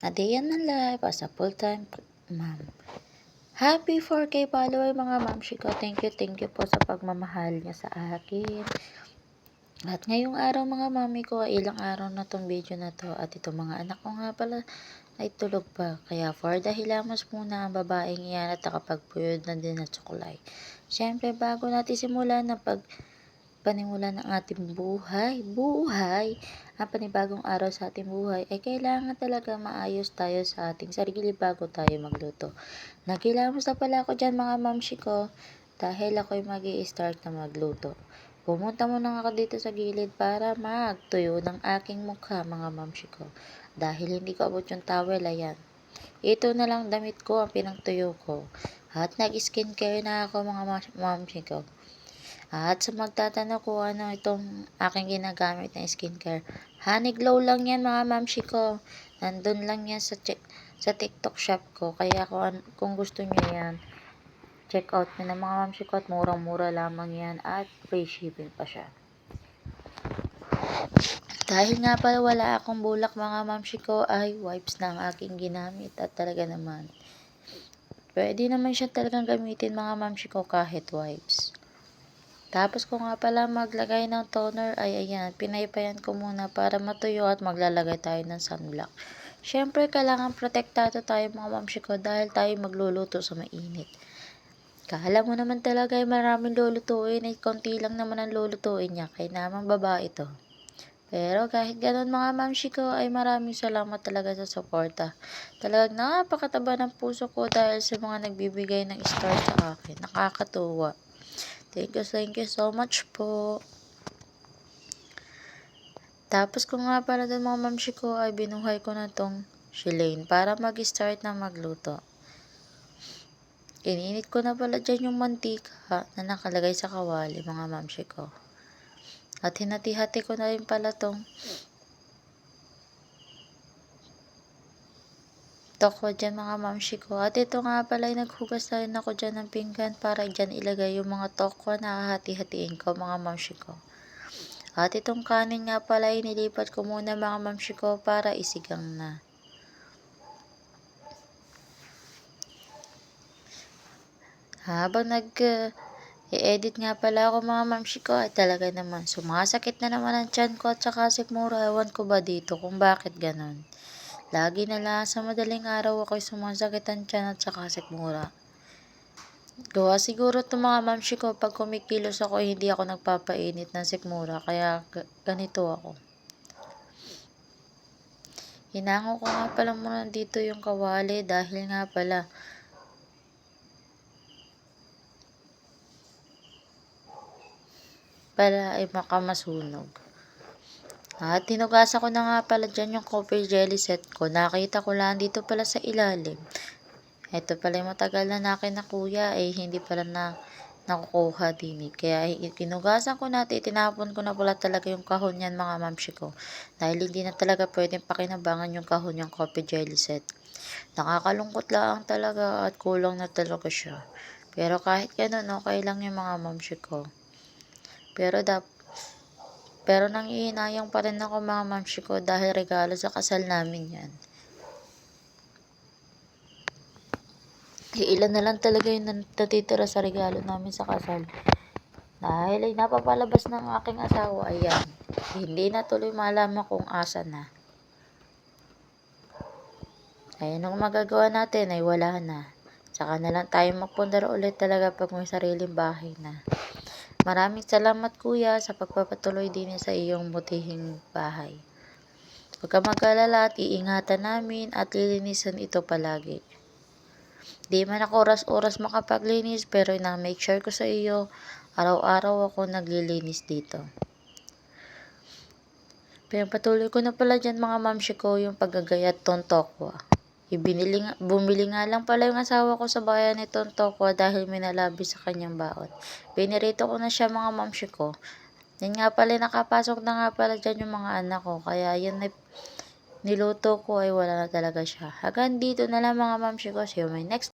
A day in my life as a full-time mom. Happy 4K follower mga mamshi ko. Thank you po sa pagmamahal niya sa akin. At ngayong araw mga mami ko, ilang araw na tong video na to. At itong mga anak ko nga pala ay tulog pa. Kaya for the hilamos muna ang babaeng iyan at nakapagpuyod na din at sukulay. Siyempre bago natin simulan na panimulan ng ating buhay, ang panibagong araw sa ating buhay, ay kailangan talaga maayos tayo sa ating sarili bago tayo magluto. Nagkilamos na pala ako dyan mga mamshi ko, dahil ako'y mag-i-start na magluto. Pumunta muna ako dito sa gilid para magtuyo ng aking mukha mga mamshi ko. Dahil hindi ko abot yung towel, ayan. Ito na lang damit ko ang pinagtuyo ko. At nag-skincare na ako mga mamshi ko. At sa magtatanong ko ano itong aking ginagamit na skincare, Honey Glow lang yan mga mamshi ko. Nandun lang yan sa TikTok shop ko. Kaya kung gusto nyo yan, check out nyo na mga mamshi ko at murang-mura lamang yan at free shipping pa siya. Dahil nga pala wala akong bulak mga mamshi ko ay wipes na ang aking ginamit at talaga naman. Pwede naman siya talagang gamitin mga mamshi ko kahit wipes. Tapos ko nga pala maglagay ng toner ay ayan, pinaypayan ko muna para matuyo at maglalagay tayo ng sunblock. Siyempre, kailangan protektado tayo mga mamshi ko dahil tayo magluluto sa mainit. Kala mo naman talaga ay maraming lulutuin ay konti lang naman ang lulutuin niya kay namang babae ito. Pero kahit ganun mga mamshi ko ay maraming salamat talaga sa suporta. Talagang napakataba ng puso ko dahil sa mga nagbibigay ng star sa akin. Nakakatuwa. Thank you so much po. Tapos ko nga pala dun mga mamshi ko ay binuhay ko na tong Shilane para mag-start na magluto. Ininit ko na pala dyan yung mantika na nakalagay sa kawali mga mamshi ko. At hinati-hati ko na rin pala tong tokwa dyan mga mamshi ko. At ito nga pala ay naghugas na rin ako dyan ng pinggan para dyan ilagay yung mga tokwa na hahati-hatiin ko mga mamshi ko. At itong kanin nga pala ay nilipat ko muna mga mamshi ko para isigang na. Habang i-edit nga pala ako mga mamshi ko ay talaga naman sumasakit na naman ang tiyan ko at saka sikmura. Ewan ko ba dito kung bakit ganon. Lagi na lang sa madaling araw ako'y sumasakit ang tiyan at saka sikmura. Gawa siguro itong mga mamshi ko pag kumikilos ako hindi ako nagpapainit ng sikmura kaya ganito ako. Hinango ko nga pala muna dito yung kawali dahil nga pala ay makamasunog. At tinugasan ko na nga pala dyan yung coffee jelly set ko. Nakita ko lang dito pala sa ilalim. Ito pala yung matagal na akin na kuya hindi pala nakukuha din Kaya kinugasan ko na at itinapon ko na pala talaga yung kahon yan mga mamshi ko. Dahil hindi na talaga pwedeng pakinabangan yung kahon yung coffee jelly set. Nakakalungkot lang talaga at kulang na talaga siya. Pero kahit ganun okay lang yung mga mamshi ko. Pero nangihinayang pa rin ako mga mamshi ko dahil regalo sa kasal namin yan. Ilan na lang talaga yung natitira sa regalo namin sa kasal. Dahil ay napapalabas ng aking asawa, ayan. Hindi na tuloy malaman kung asa na. Ayan ang magagawa natin ay wala na. Saka na lang tayo magpundar ulit talaga pag may sariling bahay na. Maraming salamat kuya sa pagpapatuloy din sa iyong butihing bahay. Huwag ka mag-alala at iingatan namin at lilinisan ito palagi. Di man ako oras-oras makapaglinis pero na-make sure ko sa iyo, araw-araw ako naglilinis dito. Pero patuloy ko na pala dyan mga mamshi ko yung paggagayat tong tokwa. Bumili nga lang pala yung asawa ko sa bayan nitong tokwa dahil may nalabi sa kanyang baon. Pinirito ko na siya mga mamshi ko. Yan nga pala nakapasok na nga pala dyan yung mga anak ko. Kaya yan niluto ko ay wala na talaga siya. Hanggang dito na lang mga mamshi ko. See you my next